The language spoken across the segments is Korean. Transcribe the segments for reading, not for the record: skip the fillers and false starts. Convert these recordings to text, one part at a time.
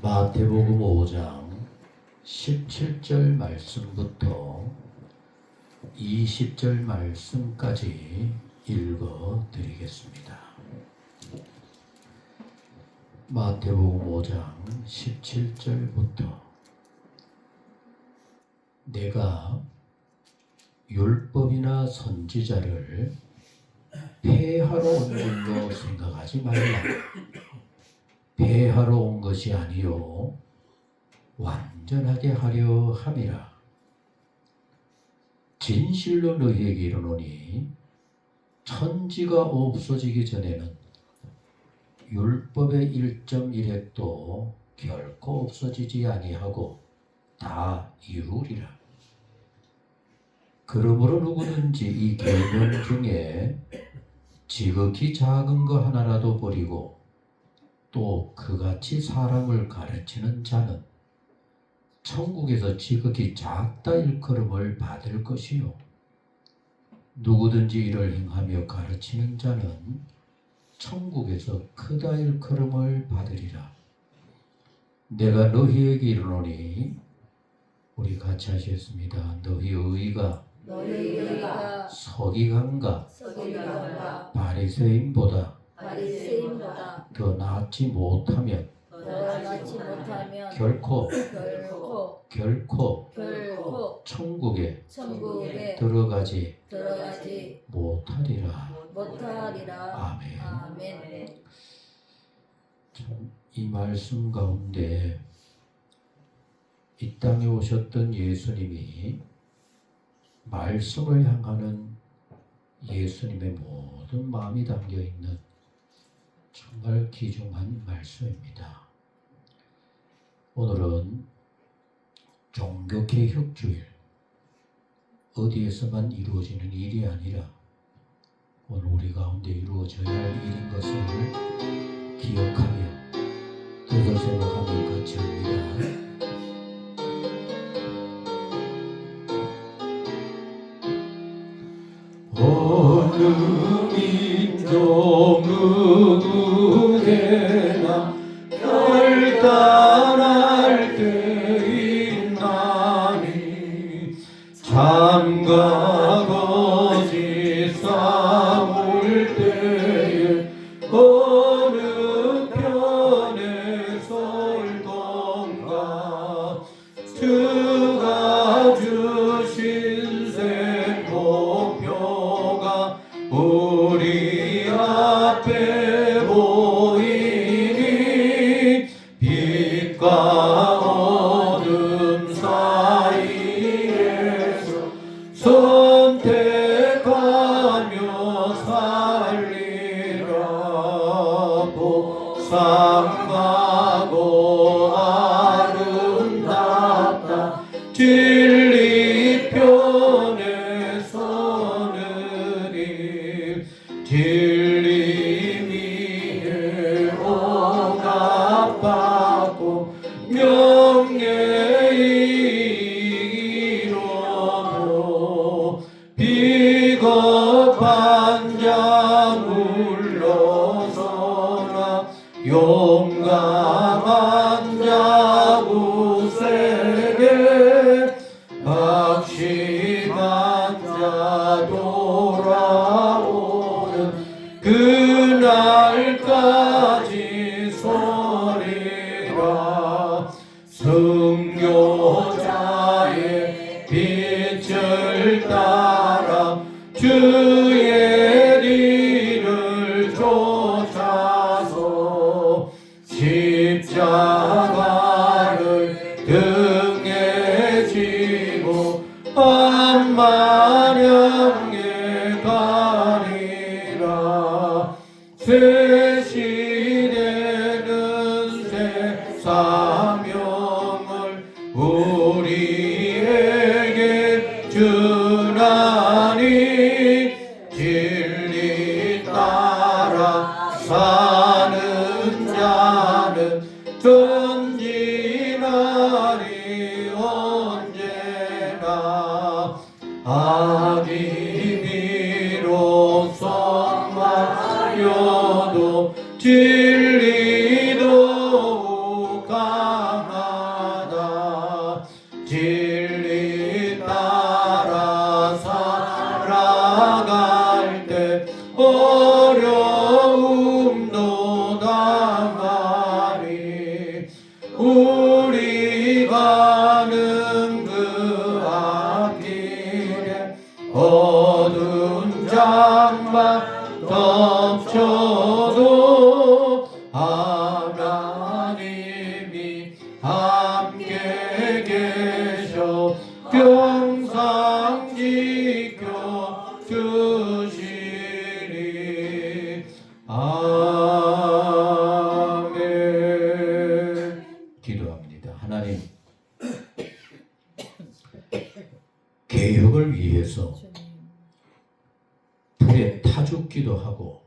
마태복음 5장 17절 말씀부터 20절 말씀까지 읽어 드리겠습니다. 마태복음 5장 17절부터 내가 율법이나 선지자를 폐하러 온 줄로 생각하지 말라. 폐하러 온 것이 아니요 완전하게 하려 함이라. 진실로 너희에게 이르노니 천지가 없어지기 전에는 율법의 1.1획도 결코 없어지지 아니하고 다 이루리라. 그러므로 누구든지 이 계명 중에 지극히 작은 거 하나라도 버리고 또 그같이 사람을 가르치는 자는 천국에서 지극히 작다 일컬음을 받을 것이요 누구든지 이를 행하며 가르치는 자는 천국에서 크다 일컬음을 받으리라. 내가 너희에게 이르노니, 우리 같이 하시겠습니다. 너희 의가 서기관과 바리새인보다 더 낫지 못하면 결코 천국에 들어가지 못하리라. 아멘. 참, 이 말씀 가운데 이 땅에 오셨던 예수님이 말씀을 향하는 예수님의 모든 마음이 담겨 있는 정말 귀중한 말씀입니다. 오늘은 종교개혁주일, 어디에서만 이루어지는 일이 아니라 오늘 우리 가운데 이루어져야 할 일인 것을 기억하며 뜻을 생각하며 같이 합니다. 어느 민족 누구에나 결단할 때 있나니 참과 거짓 싸울 때에 어느 편에 설 건가. 주가 주신 생목표가 우리 앞에 보이니 빛과 어둠 사이에서 선택하며 살리라. 복상하고 아름답다 진리 편에 서느니 진리 위에 억압받고 명예에 이르도 비겁한 자 물러서나 용감한 자 굳세게 박심한 자 돌아오는 그날까지 서리라. 승교자의 빛을 따라 주의 길을 쫓아서 십자가를 등에 지고 한마냥에 가리라. 새 시대는 새 사명을 우리에게 주나니 진리 따라 사는 자는 전진하리 언제나. 악이 비로소 말려도 진리도 가 함께 계셔 평상 지켜 주시리. 아멘. 기도합니다. 하나님, 개혁을 위해서 불에 타 죽기도 하고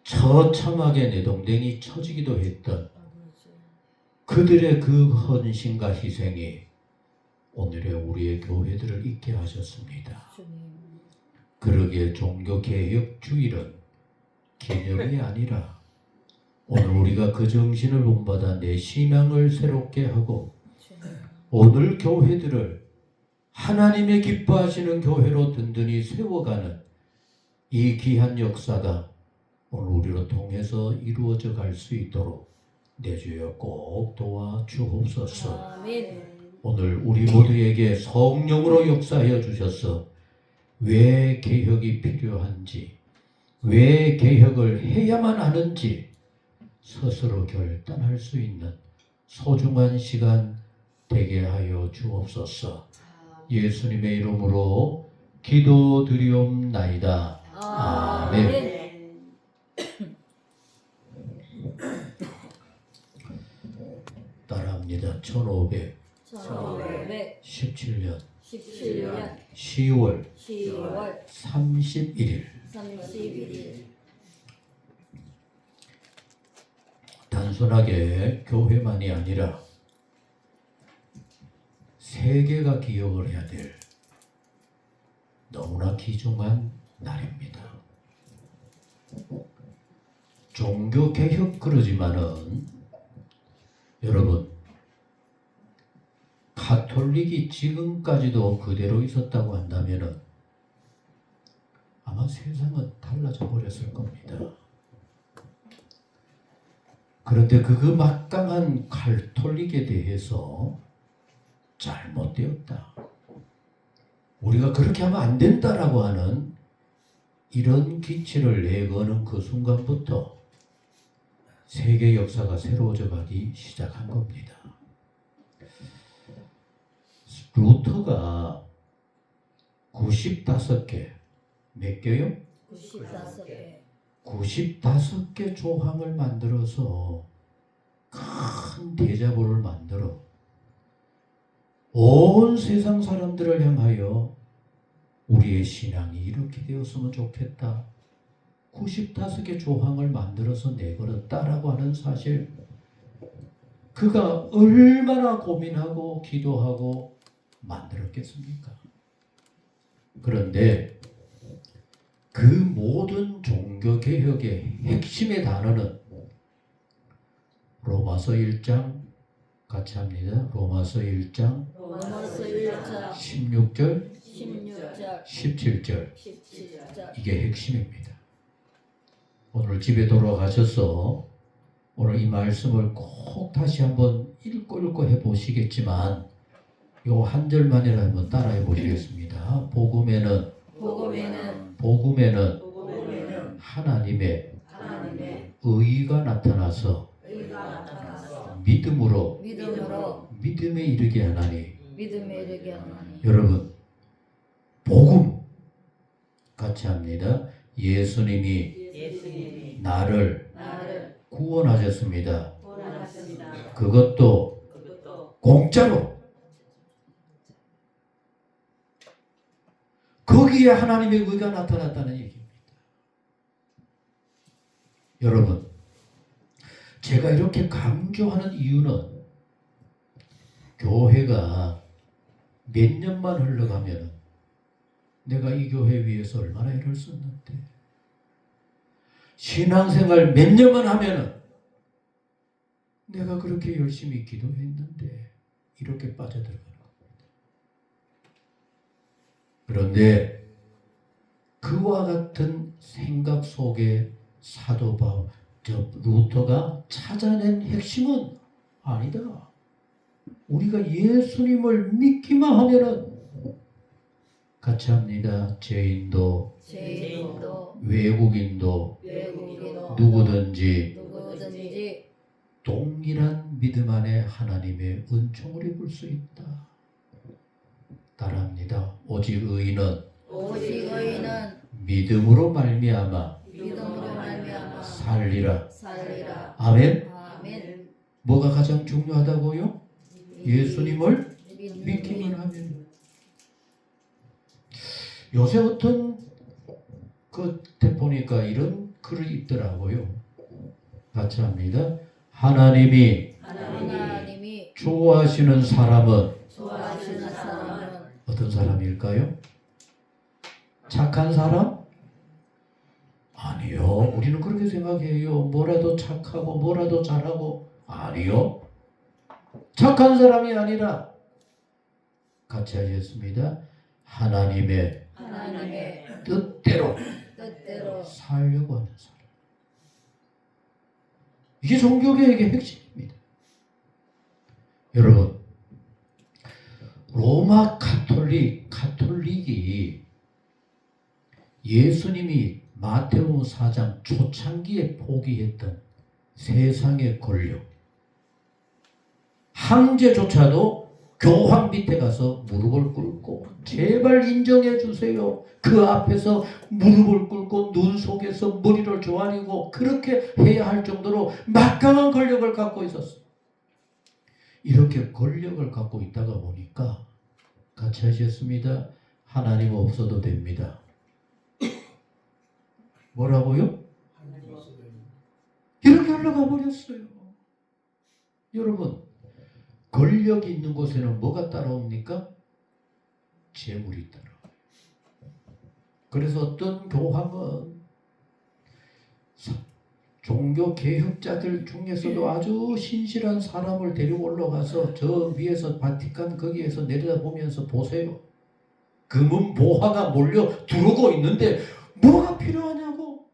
처참하게 내동댕이 쳐지기도 했던 그들의 그 헌신과 희생이 오늘의 우리의 교회들을 있게 하셨습니다. 그러기에 종교개혁주일은 기념이 아니라 오늘 우리가 그 정신을 본받아 내 신앙을 새롭게 하고 오늘 교회들을 하나님의 기뻐하시는 교회로 든든히 세워가는 이 귀한 역사가 오늘 우리로 통해서 이루어져 갈 수 있도록 내 주여 꼭 도와주옵소서. 아멘. 오늘 우리 모두에게 성령으로 역사하여 주셔서 왜 개혁이 필요한지, 왜 개혁을 해야만 하는지 스스로 결단할 수 있는 소중한 시간 되게 하여 주옵소서. 예수님의 이름으로 기도드리옵나이다. 아멘. 따라합니다. 1517년 10월 31일 단순하게 교회만이 아니라 세계가 기억을 해야 될 너무나 귀중한 날입니다. 종교개혁 그러지만은 여러분, 가톨릭이 지금까지도 그대로 있었다고 한다면은 아마 세상은 달라져 버렸을 겁니다. 그런데 그 막강한 가톨릭에 대해서 잘못되었다, 우리가 그렇게 하면 안 된다라고 하는 이런 기치를 내거는 그 순간부터 세계 역사가 새로워져 가기 시작한 겁니다. 루터가 95개, 몇 개요? 95개. 95개 조항을 만들어서 큰 대자보를 만들어 온 세상 사람들을 향하여 우리의 신앙이 이렇게 되었으면 좋겠다, 95개 조항을 만들어서 내걸었다라고 하는 사실, 그가 얼마나 고민하고 기도하고 만들었겠습니까? 그런데 그 모든 종교개혁의 핵심의 단어는 로마서 1장, 같이 합니다. 로마서 1장 16절 17절, 이게 핵심입니다. 오늘 집에 돌아가셔서 오늘 이 말씀을 꼭 다시 한번 읽고 해보시겠지만 요 한 절만이라 한번 따라해 보시겠습니다. 복음에는 하나님의 의가 나타나서 믿음으로 믿음에 이르게 하나니. 여러분, 복음 같이 합니다. 예수님이 나를 구원하셨습니다. 그것도 공짜로. 거기에 하나님의 의가 나타났다는 얘기입니다. 여러분, 제가 이렇게 강조하는 이유는 교회가 몇 년만 흘러가면 내가 이 교회 위해서 얼마나 일을 썼는데, 신앙생활 몇 년만 하면은 내가 그렇게 열심히 기도했는데 이렇게 빠져들어가는 겁니다. 그런데 그와 같은 생각 속에 사도 바울, 루터가 찾아낸 핵심은 아니다. 우리가 예수님을 믿기만 하면은, 같이 합니다. 죄인도 외국인도 누구든지 은밀한 믿음 안에 하나님의 은총을 입을 수 있다. 따라합니다. 오직 의인은 믿음으로 말미암아 살리라. 아멘. 뭐가 가장 중요하다고요? 예수님을 믿기만 하면. 요새 어떤 그때 보니까 이런 글을 읽더라고요. 같이 합니다. 하나님이 좋아하시는 사람은 어떤 사람일까요? 착한 사람? 아니요. 우리는 그렇게 생각해요. 뭐라도 착하고 뭐라도 잘하고. 아니요. 착한 사람이 아니라 같이 하겠습니다. 하나님의 뜻대로 살려고 하는 사람. 이게 종교개혁의 핵심입니다. 여러분, 로마 카톨릭이 예수님이 마태복음 4장 초창기에 포기했던 세상의 권력, 황제조차도 교황 밑에 가서 무릎을 꿇고 제발 인정해 주세요. 그 앞에서 무릎을 꿇고 눈 속에서 머리를 조아리고 그렇게 해야 할 정도로 막강한 권력을 갖고 있었어요. 이렇게 권력을 갖고 있다가 보니까 같이 하셨습니다. 하나님 없어도 됩니다. 뭐라고요? 이렇게 흘러가 버렸어요. 여러분, 권력이 있는 곳에는 뭐가 따라옵니까? 재물이 따라와요. 그래서 어떤 교황은 종교 개혁자들 중에서도 아주 신실한 사람을 데리고 올라가서 저 위에서 바티칸 거기에서 내려다보면서 보세요. 금은 보화가 몰려 들어오고 있는데 뭐가 필요하냐고.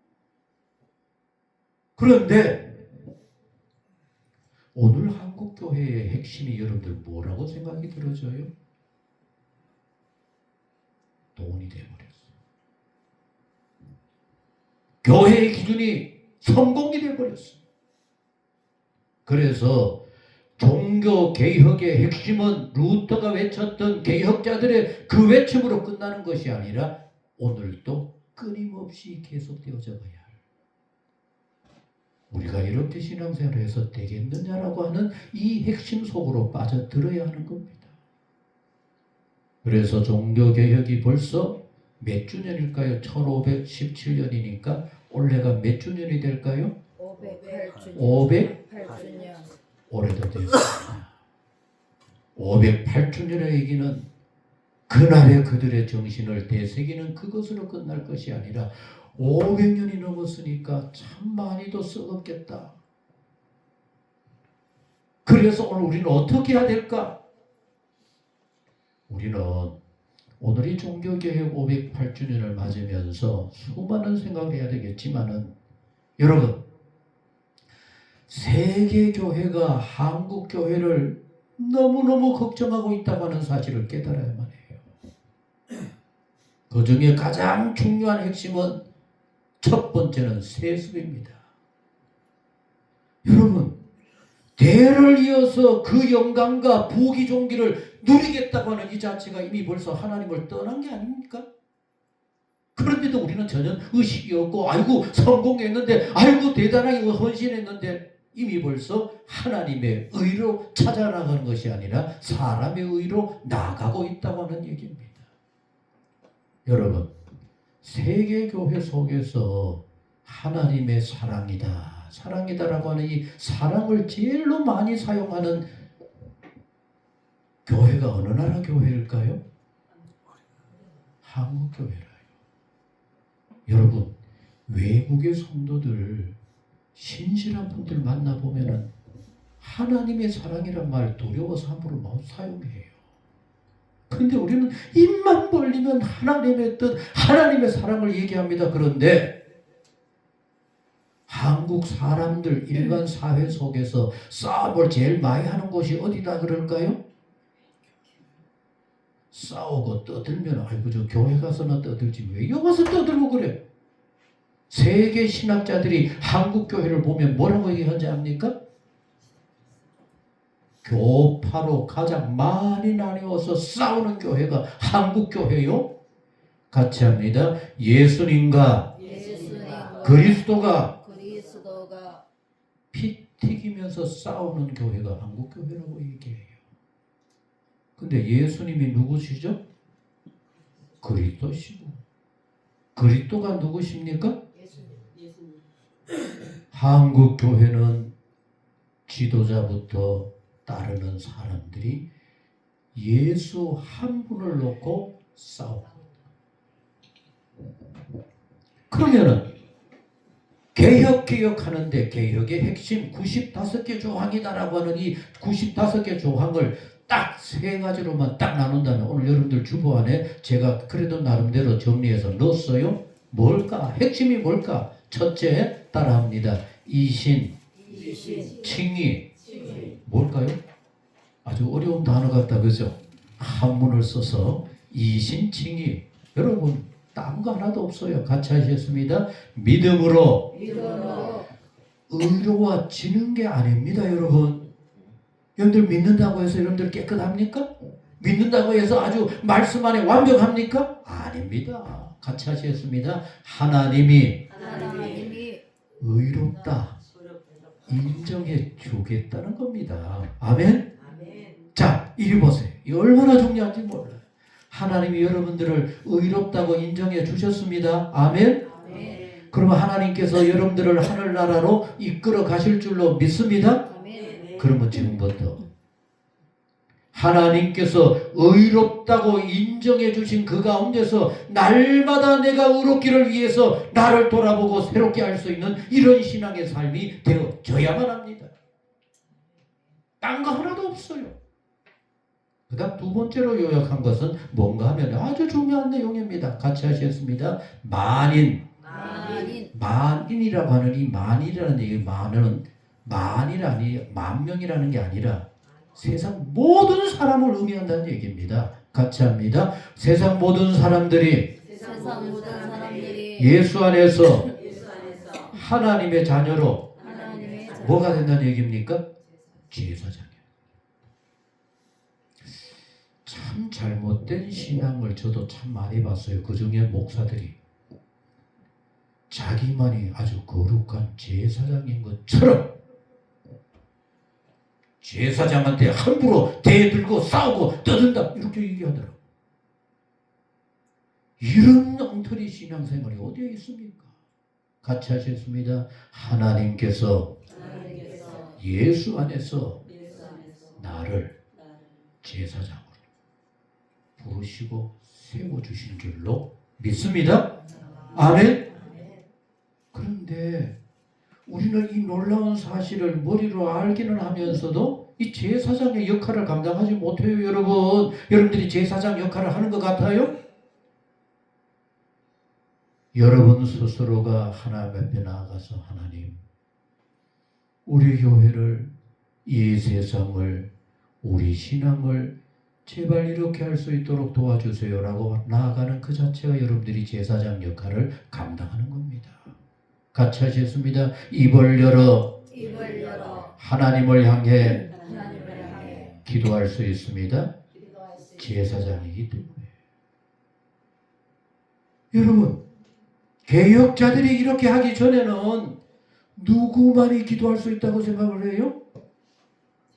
그런데 오늘 한국교회의 핵심이 여러분들 뭐라고 생각이 들어져요? 돈이 되어버렸어요. 교회의 기준이 성공이 되어버렸어요. 그래서 종교개혁의 핵심은 루터가 외쳤던 개혁자들의 그 외침으로 끝나는 것이 아니라 오늘도 끊임없이 계속되어져 가야 할, 우리가 이렇게 신앙생활을 해서 되겠느냐라고 하는 이 핵심 속으로 빠져들어야 하는 겁니다. 그래서 종교개혁이 벌써 몇 주년일까요? 1517년이니까 올해가 몇 주년이 될까요? 508주년. 올해도 됐습니다. 508주년의 얘기는 그날의 그들의 정신을 되새기는 그것으로 끝날 것이 아니라 500년이 넘었으니까 참 많이도 썩었겠다. 그래서 오늘 우리는 어떻게 해야 될까? 우리는 오늘이 종교개혁 508주년을 맞으면서 수많은 생각을 해야 되겠지만은, 여러분, 세계교회가 한국교회를 너무너무 걱정하고 있다고 하는 사실을 깨달아야만 해요. 그 중에 가장 중요한 핵심은 첫 번째는 세습입니다. 여러분, 대를 이어서 그 영광과 부귀 존귀를 누리겠다고 하는 이 자체가 이미 벌써 하나님을 떠난 게 아닙니까? 그런데도 우리는 전혀 의식이 없고, 아이고 성공했는데, 아이고 대단하게 헌신했는데, 이미 벌써 하나님의 의로 찾아나가는 것이 아니라 사람의 의로 나가고 있다고 하는 얘기입니다. 여러분, 세계교회 속에서 하나님의 사랑이다라고 하는 이 사랑을 제일로 많이 사용하는 교회가 어느 나라 교회일까요? 한국교회라요. 여러분, 외국의 성도들, 신실한 분들 만나보면은 하나님의 사랑이란 말 두려워서 함부로 못 사용해요. 근데 우리는 입만 벌리면 하나님의 뜻, 하나님의 사랑을 얘기합니다. 그런데 한국 사람들 일반 사회 속에서 싸움을 제일 많이 하는 곳이 어디다 그럴까요? 싸우고 떠들면, 아이고 저 교회 가서는 떠들지 왜 여기 와서 떠들고 그래? 세계 신학자들이 한국 교회를 보면 뭐라고 얘기하는지 압니까? 교파로 가장 많이 나뉘어서 싸우는 교회가 한국 교회요. 같이 합니다. 예수님과 그리스도가 피 튀기면서 싸우는 교회가 한국 교회라고 얘기해요. 근데 예수님이 누구시죠? 그리스도시고, 그리스도가 누구십니까? 한국 교회는 지도자부터 따르는 사람들이 예수 한 분을 놓고 싸웁니다. 그러면은 개혁하는데 개혁의 핵심 95개 조항이다라고 하는 이 95개 조항을 딱 세 가지로만 딱 나눈다면 오늘 여러분들 주보 안에 제가 그래도 나름대로 정리해서 넣었어요. 뭘까? 핵심이 뭘까? 첫째, 따라합니다. 이신, 칭의. 뭘까요? 아주 어려운 단어 같다, 그죠? 한문을 써서 이신칭의. 여러분, 딴 거 하나도 없어요. 같이 하셨습니다. 믿음으로 의로워지는 게 아닙니다, 여러분. 여러분들 믿는다고 해서 여러분들 깨끗합니까? 믿는다고 해서 아주 말씀 안에 완벽합니까? 아닙니다. 같이 하셨습니다. 하나님이 의롭다 인정해 주겠다는 겁니다. 아멘? 자, 이리 보세요. 이 얼마나 중요한지 몰라요. 하나님이 여러분들을 의롭다고 인정해 주셨습니다. 아멘? 그러면 하나님께서 여러분들을 하늘나라로 이끌어 가실 줄로 믿습니다. 그러면 지금부터 하나님께서 의롭다고 인정해 주신 그 가운데서 날마다 내가 의롭기를 위해서 나를 돌아보고 새롭게 할 수 있는 이런 신앙의 삶이 되어져야만 합니다. 딴 거 하나도 없어요. 그 다음 두 번째로 요약한 것은 뭔가 하면 아주 중요한 내용입니다. 같이 하시겠습니다. 만인이라고 하는 이 만이라는 얘기, 만이라니 만 명이라는 게 아니라 세상 모든 사람을 의미한다는 얘기입니다. 같이 합니다. 세상 모든 사람들이 예수 안에서 하나님의 자녀로 뭐가 된다는 얘기입니까? 제사장이에요. 참 잘못된 신앙을 저도 참 많이 봤어요. 그 중에 목사들이 자기만이 아주 거룩한 제사장인 것처럼 제사장한테 함부로 대들고 싸우고 떠든다 이렇게 얘기하더라고요. 이런 엉터리 신앙생활이 어디에 있습니까? 같이 하셨습니다. 하나님께서 예수 안에서 나를 제사장으로 부르시고 세워주신 줄로 믿습니다. 아멘. 그런데 우리는 이 놀라운 사실을 머리로 알기는 하면서도 이 제사장의 역할을 감당하지 못해요. 여러분들이 제사장 역할을 하는 것 같아요? 여러분 스스로가 하나님 앞에 나아가서 하나님, 우리 교회를, 이 세상을, 우리 신앙을 제발 이렇게 할 수 있도록 도와주세요라고 나아가는 그 자체가 여러분들이 제사장 역할을 감당하는 겁니다. 같이 하셨습니다. 입을 열어 하나님을 향해 기도할 수 있습니다. 제사장이기 때문에. 여러분, 개혁자들이 이렇게 하기 전에는 누구만이 기도할 수 있다고 생각을 해요?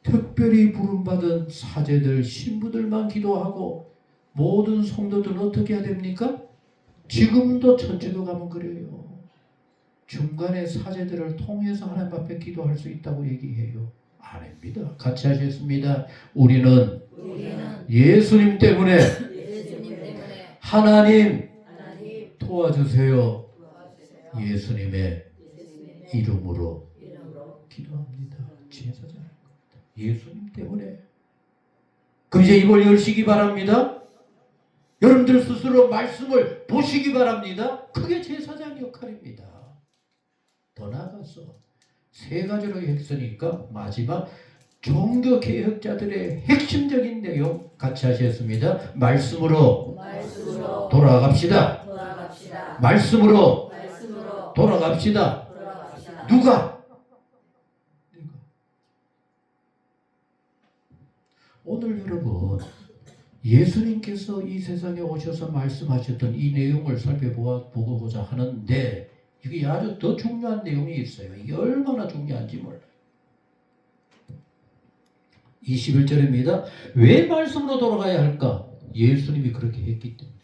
특별히 부름받은 사제들, 신부들만 기도하고 모든 성도들은 어떻게 해야 됩니까? 지금도 천주교 가면 그래요. 중간에 사제들을 통해서 하나님 앞에 기도할 수 있다고 얘기해요. 아닙니다. 같이 하셨습니다. 우리는 예수님 때문에 하나님 도와주세요. 예수님의 이름으로 기도합니다. 제사장. 예수님 때문에. 그럼 이제 입을 열시기 바랍니다. 여러분들 스스로 말씀을 보시기 바랍니다. 그게 제사장 역할입니다. 더 나아가서 세 가지로 했으니까 마지막 종교개혁자들의 핵심적인 내용 같이 하셨습니다. 말씀으로 돌아갑시다. 말씀으로 돌아갑시다. 누가? 오늘 여러분 예수님께서 이 세상에 오셔서 말씀하셨던 이 내용을 살펴보고자 하는데 이게 아주 더 중요한 내용이 있어요. 이게 얼마나 중요한지 몰라요. 21절입니다. 왜 말씀으로 돌아가야 할까? 예수님이 그렇게 했기 때문에.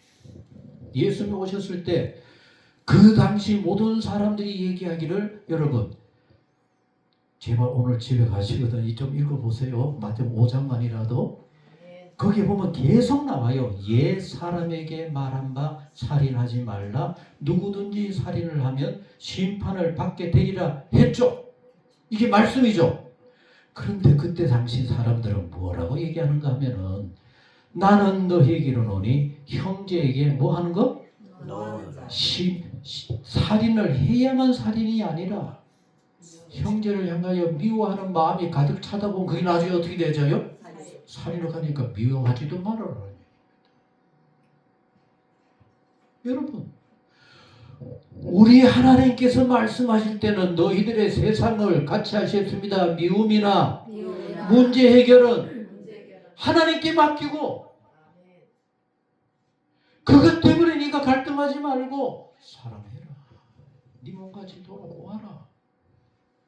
예수님이 오셨을 때 그 당시 모든 사람들이 얘기하기를 여러분 제발 오늘 집에 가시거든 좀 읽어보세요. 마태복음 5장만이라도 거기에 보면 계속 나와요. 옛 사람에게 말한 바 살인하지 말라. 누구든지 살인을 하면 심판을 받게 되리라 했죠. 이게 말씀이죠. 그런데 그때 당시 사람들은 뭐라고 얘기하는가 하면은 나는 너에게로 노니 형제에게 뭐 하는 거? 살인을 해야만 살인이 아니라 형제를 향하여 미워하는 마음이 가득 차다 보면 그게 나중에 어떻게 되져요? 살인을 하니까 미워하지도 말아라. 여러분 우리 하나님께서 말씀하실 때는 너희들의 세상을 같이 하셨습니다. 미움이나 문제 해결은 하나님께 맡기고 그것 때문에 네가 갈등하지 말고 사랑해라. 네 몸같이 돌아보아라.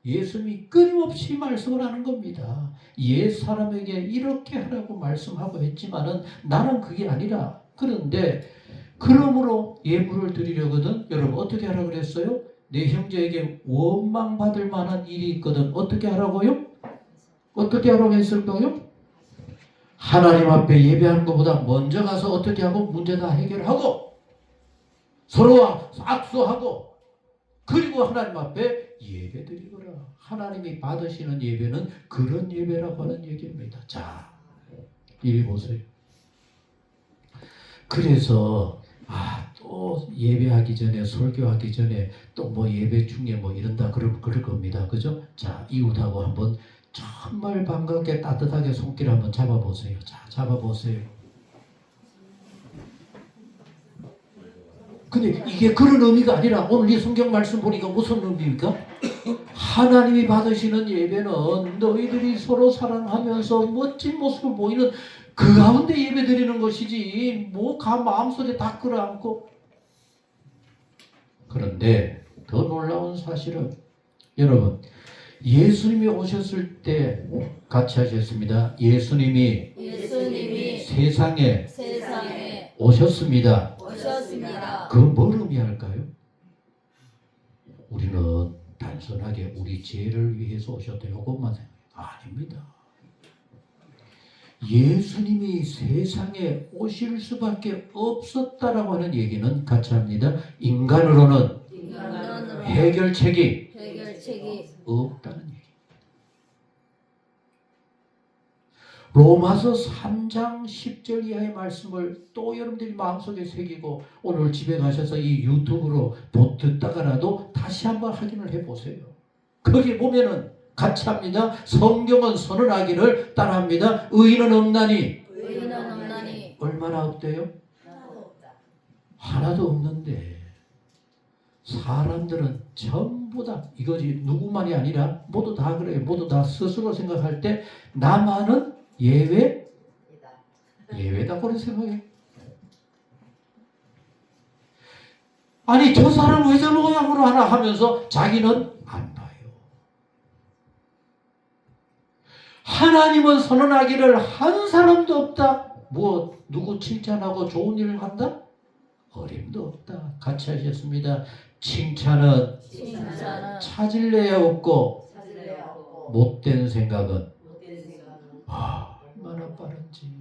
예수님이 끊임없이 말씀을 하는 겁니다. 옛 사람에게 이렇게 하라고 말씀하고 했지만은 나는 그게 아니라 그런데 그러므로 예물을 드리려거든 여러분 어떻게 하라고 그랬어요? 내 형제에게 원망받을 만한 일이 있거든 어떻게 하라고요? 어떻게 하라고 했을까요? 하나님 앞에 예배하는 것보다 먼저 가서 어떻게 하고 문제 다 해결하고 서로와 악수하고 그리고 하나님 앞에 예배 드리거라. 하나님이 받으시는 예배는 그런 예배라고 하는 얘기입니다. 자, 이리 보세요. 그래서 또 예배하기 전에 설교하기 전에 또 뭐 예배 중에 뭐 이런다 그럴 겁니다. 그죠? 자, 이웃하고 한번 정말 반갑게 따뜻하게 손길 한번 잡아보세요. 자, 잡아보세요. 근데 이게 그런 의미가 아니라 오늘 이 성경 말씀 보니까 무슨 의미입니까? 하나님이 받으시는 예배는 너희들이 서로 사랑하면서 멋진 모습을 보이는 그 가운데 예배 드리는 것이지 뭐 마음속에 다 끌어안고. 그런데 더 놀라운 사실은 여러분 예수님이 오셨을 때 같이 하셨습니다. 예수님이 세상에 오셨습니다. 그건 뭘 의미할까요? 우리는 단순하게 우리 죄를 위해서 오셨다 이것만 생각해요. 아닙니다. 예수님이 세상에 오실 수밖에 없었다라고 하는 얘기는 같이 합니다. 인간으로는 해결책이 없다는 얘기. 로마서 3장 10절 이하의 말씀을 또 여러분들이 마음속에 새기고 오늘 집에 가셔서 이 유튜브로 듣다가라도 다시 한번 확인을 해보세요. 거기 보면은 같이 합니다. 성경은 선언하기를 따라합니다. 의인은 없나니 얼마나 없대요? 하나도 없는데 사람들은 전부 다 이거지 누구만이 아니라 모두 다 그래요. 모두 다 스스로 생각할 때 나만은 예외다 그런 생각해요. 아니 저 사람 왜 저런 모양으로 하나 하면서 자기는 안 봐요. 하나님은 선언하기를 한 사람도 없다. 뭐 누구 칭찬하고 좋은 일을 한다? 어림도 없다. 같이 하셨습니다. 칭찬은 찾을래야 없고 못된 생각은 얼마나 빠른지.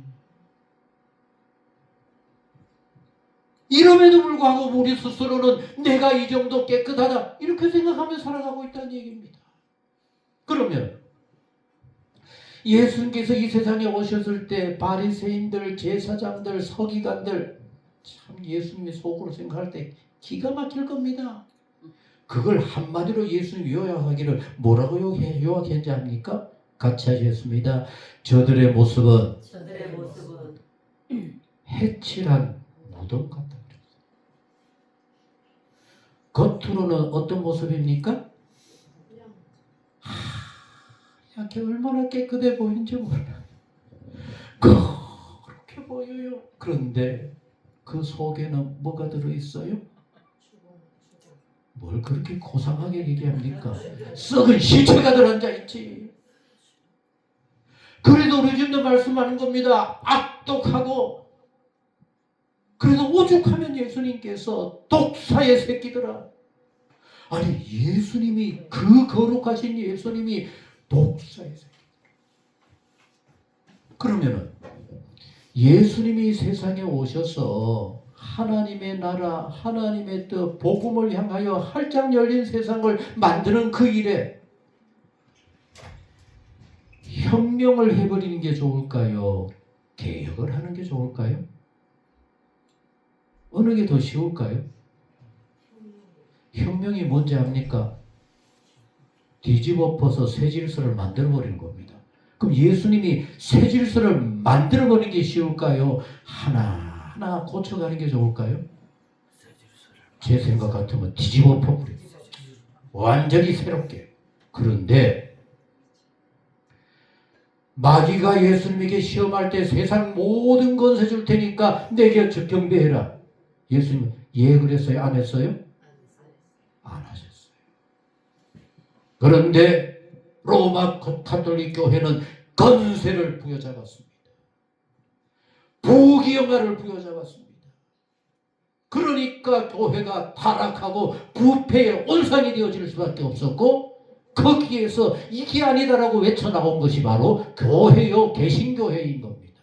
이럼에도 불구하고 우리 스스로는 내가 이 정도 깨끗하다 이렇게 생각하며 살아가고 있다는 얘기입니다. 그러면 예수님께서 이 세상에 오셨을 때 바리새인들, 제사장들, 서기관들 참 예수님의 속으로 생각할 때 기가 막힐 겁니다. 그걸 한마디로 예수님 요약하기를 뭐라고 요약했는지 압니까? 같이 하셨습니다. 저들의 모습은 해칠한 무덤 같다. 겉으로는 어떤 모습입니까? 하얗게 얼마나 깨끗해 보이는지 몰라요. 그렇게 보여요. 그런데 그 속에는 뭐가 들어있어요? 뭘 그렇게 고상하게 얘기합니까? 썩은 시체가 들어앉아 있지. 그래도 우리 주님도 말씀하는 겁니다. 악독하고 그래도 오죽하면 예수님께서 독사의 새끼들아. 아니 예수님이 그 거룩하신 예수님이 독사의 새끼. 그러면은 예수님이 세상에 오셔서 하나님의 나라, 하나님의 뜻, 복음을 향하여 활짝 열린 세상을 만드는 그 일에 혁명을 해버리는 게 좋을까요? 개혁을 하는 게 좋을까요? 어느 게 더 쉬울까요? 혁명이 뭔지 압니까? 뒤집어엎어서 새 질서를 만들어버리는 겁니다. 그럼 예수님이 새 질서를 만들어버리는 게 쉬울까요? 하나하나 고쳐가는 게 좋을까요? 제 생각 같으면 뒤집어엎어버리는 거예요. 완전히 새롭게. 그런데 마귀가 예수님에게 시험할 때 세상 모든 권세 줄 테니까 내게 경배해라. 예수님은 예 그랬어요? 안 했어요? 안 하셨어요. 그런데 로마 가톨릭 교회는 권세를 부여잡았습니다. 부귀영화를 부여잡았습니다. 그러니까 교회가 타락하고 부패의 온상이 되어질 수밖에 없었고 거기에서 이게 아니다라고 외쳐나온 것이 바로 교회요 개신교회인 겁니다.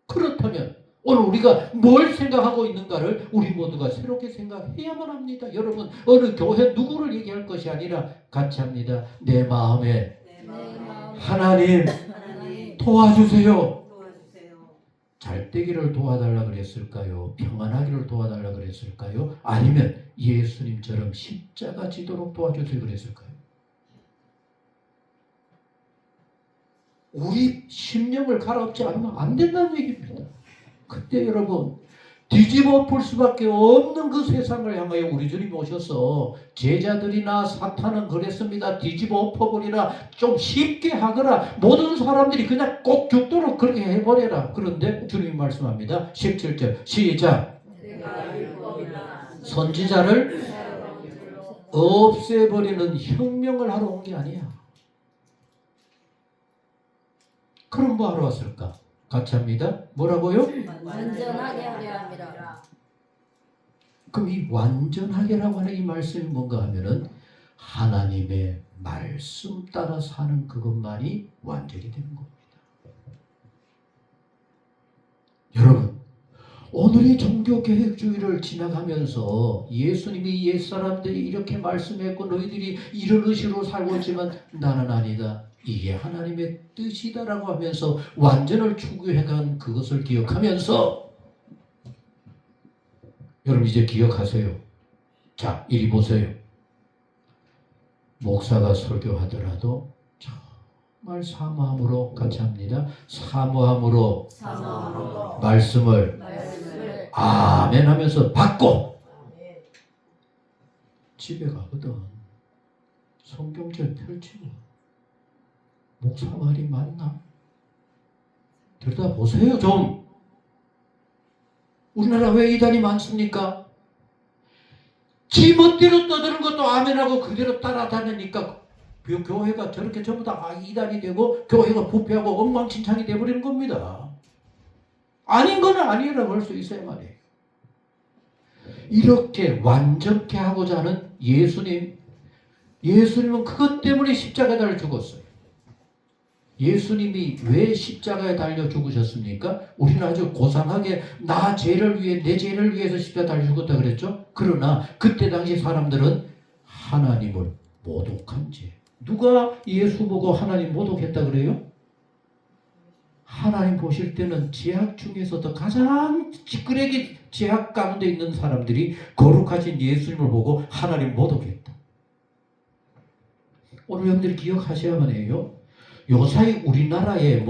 그렇다면 오늘 우리가 뭘 생각하고 있는가를 우리 모두가 새롭게 생각해야만 합니다. 여러분 어느 교회 누구를 얘기할 것이 아니라 같이 합니다. 내 마음에 하나님 도와주세요. 잘 되기를 도와달라 그랬을까요? 평안하기를 도와달라 그랬을까요? 아니면 예수님처럼 십자가 지도록 도와주세요 그랬을까요? 우리 심령을 갈아엎지 않으면 안 된다는 얘기입니다. 그때 여러분 뒤집어 볼 수밖에 없는 그 세상을 향하여 우리 주님이 오셔서 제자들이나 사탄은 그랬습니다. 뒤집어 엎어버리라. 좀 쉽게 하거라. 모든 사람들이 그냥 꼭 죽도록 그렇게 해버려라. 그런데 주님이 말씀합니다. 17절 시작. 선지자를 없애버리는 혁명을 하러 온 게 아니야. 그럼 뭐 하러 왔을까? 같이 합니다. 뭐라고요? 완전하게 하려 합니다. 그럼 이 완전하게라고 하는 이 말씀이 뭔가 하면은 하나님의 말씀 따라 사는 그것만이 완전히 되는 겁니다. 여러분 오늘의 종교개혁주의를 지나가면서 예수님이 옛사람들이 이렇게 말씀했고 너희들이 이런 의식으로 살고 있지만 나는 아니다. 이게 하나님의 뜻이다라고 하면서 완전을 추구해간 그것을 기억하면서 여러분 이제 기억하세요. 자, 이리 보세요. 목사가 설교하더라도 정말 사모함으로 같이 합니다. 사모함으로 말씀을 아멘 하면서 받고 집에 가거든 성경책 펼치고 목사 말이 맞나? 들여다보세요 좀. 우리나라 왜 이단이 많습니까? 지 멋대로 떠드는 것도 아멘하고 그대로 따라다니니까 교회가 저렇게 전부 다 이단이 되고 교회가 부패하고 엉망진창이 되어버리는 겁니다. 아닌 건 아니라고 할 수 있어요 말이에요. 이렇게 완전케 하고자 하는 예수님은 그것 때문에 십자가에 달려 죽었어요. 예수님이 왜 십자가에 달려 죽으셨습니까? 우리는 아주 고상하게 나 죄를 위해 내 죄를 위해서 십자가에 달려 죽었다 그랬죠. 그러나 그때 당시 사람들은 하나님을 모독한 죄. 누가 예수 보고 하나님 모독했다 그래요? 하나님 보실 때는 죄악 중에서도 가장 찌끄레기 죄악 가운데 있는 사람들이 거룩하신 예수님을 보고 하나님 모독했다. 오늘 여러분들이 기억하셔야만 해요. 요사이 우리나라에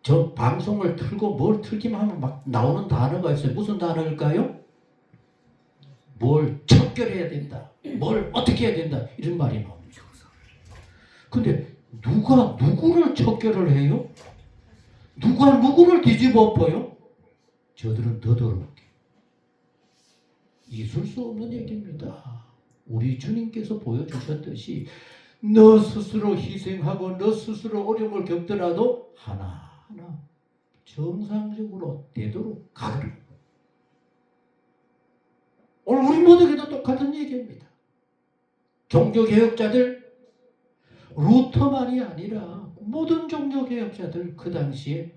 저 방송을 틀고 뭘 틀기만 하면 막 나오는 단어가 있어요. 무슨 단어일까요? 뭘 척결해야 된다. 뭘 어떻게 해야 된다. 이런 말이 나옵니다. 근데 누가 누구를 척결을 해요? 누가 누구를 뒤집어 엎어요? 저들은 더 더럽게. 있을 수 없는 얘기입니다. 우리 주님께서 보여주셨듯이 너 스스로 희생하고 너 스스로 어려움을 겪더라도 하나하나 정상적으로 되도록 가거라. 오늘 우리 모두에게도 똑같은 얘기입니다. 종교개혁자들 루터만이 아니라 모든 종교개혁자들 그 당시에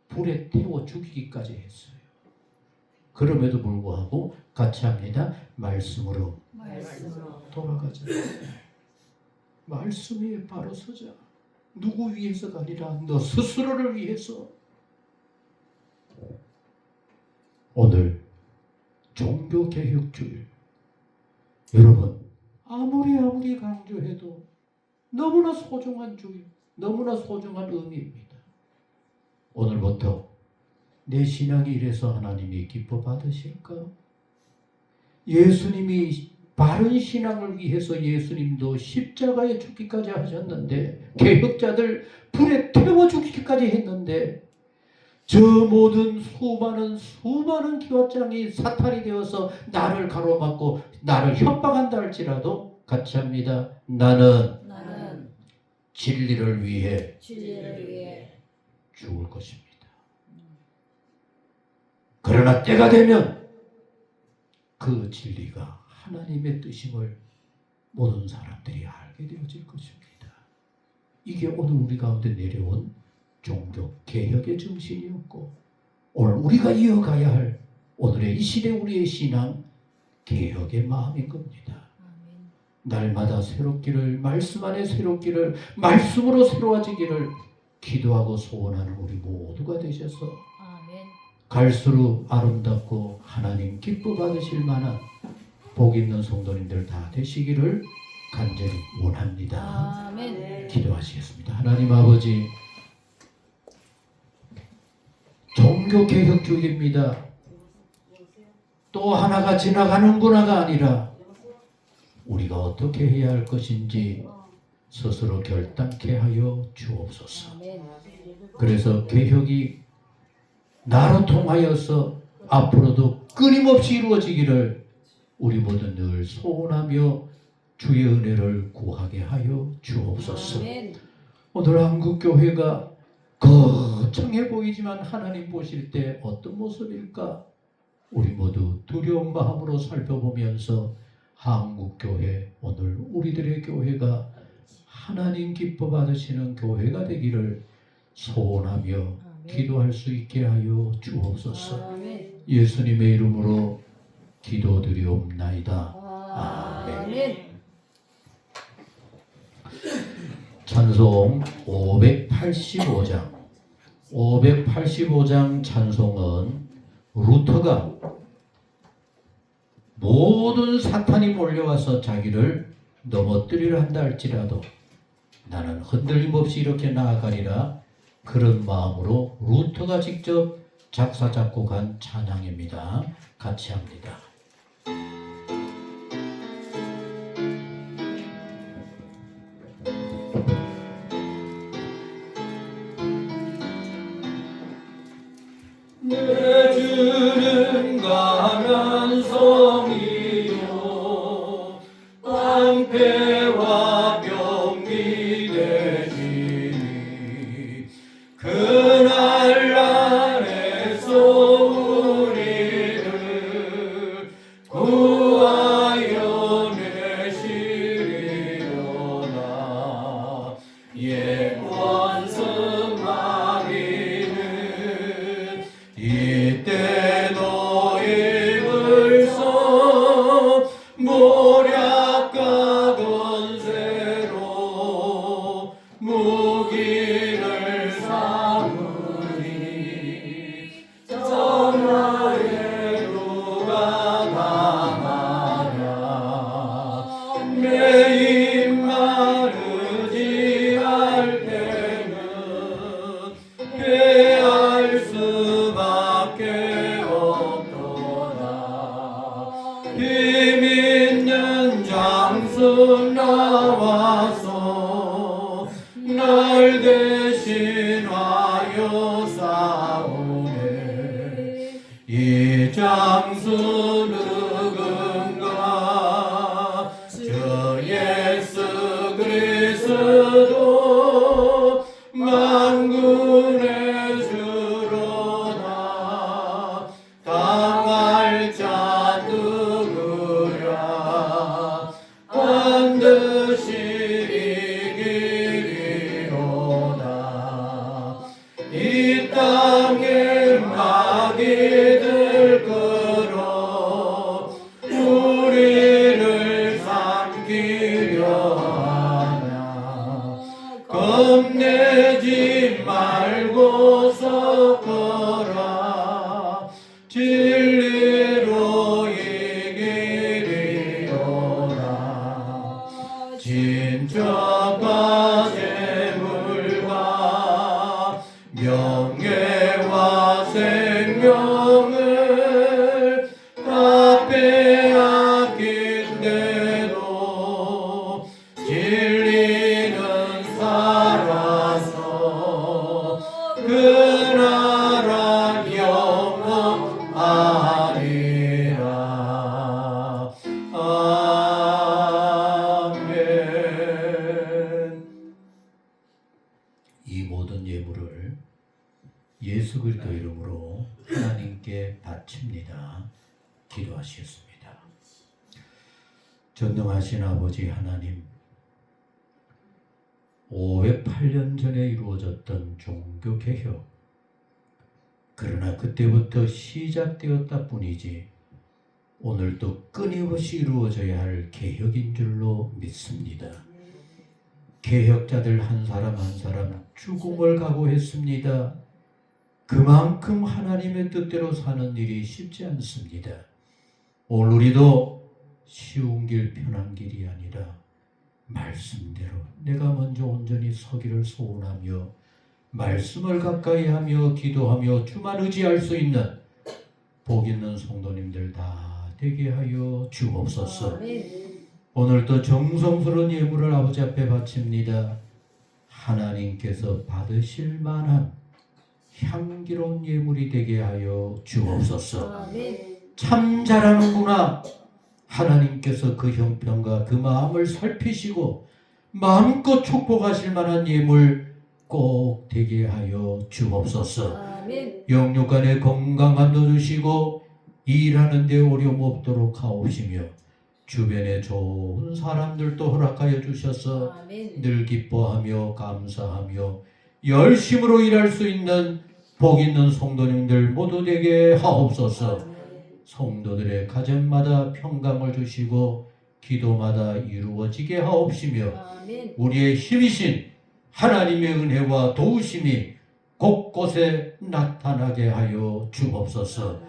불에 태워 죽이기까지 했어요. 그럼에도 불구하고 같이 합니다. 말씀으로 돌아가자. 말씀 위에 바로 서자. 누구 위해서가 아니라 너 스스로를 위해서. 오늘 종교개혁주일, 여러분 아무리 강조해도 너무나 소중한 주일, 너무나 소중한 의미입니다. 오늘부터 내 신앙이 이래서 하나님이 기뻐 받으실까? 예수님이 바른 신앙을 위해서 예수님도 십자가에 죽기까지 하셨는데, 개혁자들 불에 태워 죽기까지 했는데, 저 모든 수많은 기와장이 사탄이 되어서 나를 가로막고 나를 협박한다 할지라도 같이 합니다. 나는 진리를 위해 죽을 것입니다. 그러나 때가 되면 그 진리가 하나님의 뜻임을 모든 사람들이 알게 되어질 것입니다. 이게 오늘 우리 가운데 내려온 종교 개혁의 정신이었고, 오늘 우리가 이어가야 할 오늘의 이 시대 우리의 신앙 개혁의 마음인 겁니다. 날마다 새롭기를, 말씀 안에 새롭기를, 말씀으로 새로워지기를 기도하고 소원하는 우리 모두가 되셔서 갈수록 아름답고 하나님 기뻐 받으실 만한 복 있는 성도님들 다 되시기를 간절히 원합니다. 아멘. 기도하시겠습니다. 하나님 아버지, 종교개혁주의입니다. 또 하나가 지나가는구나가 아니라 우리가 어떻게 해야 할 것인지 스스로 결단케 하여 주옵소서. 그래서 개혁이 나로 통하여서 앞으로도 끊임없이 이루어지기를 우리 모두 늘 소원하며 주의 은혜를 구하게 하여 주옵소서. 오늘 한국교회가 거창해 보이지만 하나님 보실 때 어떤 모습일까? 우리 모두 두려운 마음으로 살펴보면서 한국교회, 오늘 우리들의 교회가 하나님 기뻐 받으시는 교회가 되기를 소원하며 기도할 수 있게 하여 주옵소서. 예수님의 이름으로 기도드리옵나이다. 아멘. 찬송 585장 찬송은 루터가 모든 사탄이 몰려와서 자기를 넘어뜨리려 한다 할지라도 나는 흔들림 없이 이렇게 나아가리라, 그런 마음으로 루터가 직접 작사 작곡한 찬양입니다. 같이 합니다. 내 주는 강한 성이요 방패와 병기 되시니 그날 안에서 우리를 구하여 내시리로다. 원수 마귀는 이때도 입을소 모략과 권세로 무기를 삼으니 전하에 누가 당하랴. 내 입 마르지 할 때는 패할 수밖에 없도다. 힘 있는 장수 나와서 날 대신하여 하여 싸우네. 이 장수 누군가 저 예수 그리스도 만군의 주로다. 당할 자 누구랴 반드시 이기리로다. 이 땅에 마귀들 끌어 우리를 삼키려 하나. 겁내지 말고 섞어라. 진리로 이기리로다. 진짜가 재물과 명예와 생명을 다 빼앗긴데도 진리는 살아서 그 나라 영원하리라. 아멘. 이 모든 예물을 예수 그리스도 이름으로 하나님께 바칩니다. 기도하시겠습니다. 전능하신 아버지 하나님, 508년 전에 이루어졌던 종교개혁, 그러나 그때부터 시작되었다 뿐이지 오늘도 끊임없이 이루어져야 할 개혁인 줄로 믿습니다. 개혁자들 한 사람 한 사람 죽음을 각오했습니다. 그만큼 하나님의 뜻대로 사는 일이 쉽지 않습니다. 오늘 우리도 쉬운 길 편한 길이 아니라 말씀대로 내가 먼저 온전히 서기를 소원하며 말씀을 가까이 하며 기도하며 주만 의지할 수 있는 복 있는 성도님들 다 되게 하여 주옵소서. 오늘도 정성스러운 예물을 아버지 앞에 바칩니다. 하나님께서 받으실 만한 향기로운 예물이 되게 하여 주옵소서. 참 잘하는구나. 하나님께서 그 형편과 그 마음을 살피시고 마음껏 축복하실 만한 예물 꼭 되게 하여 주옵소서. 영육간에 건강함도 주시고 일하는 데 어려움 없도록 하옵시며 주변에 좋은 사람들도 허락하여 주셔서 늘 기뻐하며 감사하며 열심으로 일할 수 있는 복 있는 성도님들 모두 되게 하옵소서. 성도들의 가정마다 평강을 주시고 기도마다 이루어지게 하옵시며 우리의 힘이신 하나님의 은혜와 도우심이 곳곳에 나타나게 하여 주옵소서.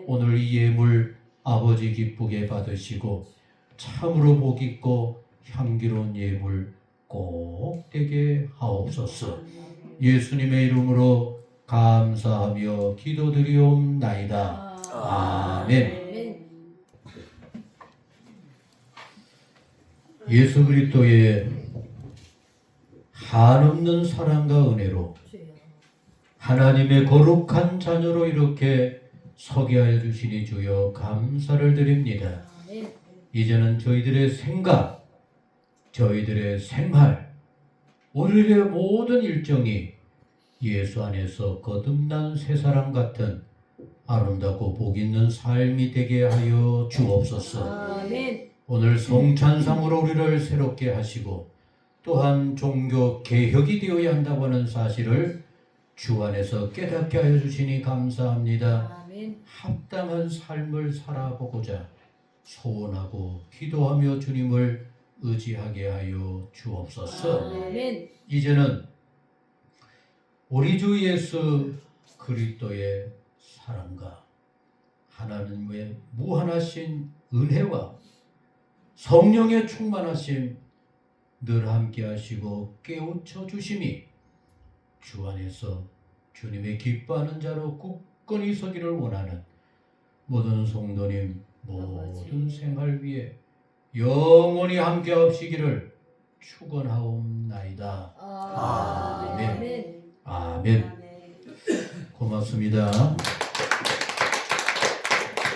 오늘 이 예물 아버지 기쁘게 받으시고 참으로 복 있고 향기로운 예물 꼭 되게 하옵소서. 예수님의 이름으로 감사하며 기도드리옵나이다. 아멘. 예수 그리스도의 한없는 사랑과 은혜로 하나님의 거룩한 자녀로 이렇게 서게 하여 주시니 주여 감사를 드립니다. 이제는 저희들의 생각, 저희들의 생활, 우리의 모든 일정이 예수 안에서 거듭난 새 사람 같은 아름답고 복 있는 삶이 되게 하여 주옵소서. 오늘 성찬상으로 우리를 새롭게 하시고 또한 종교 개혁이 되어야 한다고 하는 사실을 주 안에서 깨닫게 하여 주시니 감사합니다. 합당한 삶을 살아보고자 소원하고 기도하며 주님을 의지하게 하여 주옵소서. 이제는 우리 주 예수 그리스도의 사랑과 하나님의 무한하신 은혜와 성령의 충만하심 늘 함께 하시고 깨우쳐 주심이 주 안에서 주님의 기뻐하는 자로 굳건히 서기를 원하는 모든 성도님 모든 생활 위에 영원히 함께 하시기를 축원하옵나이다. 아멘. 아멘. 고맙습니다.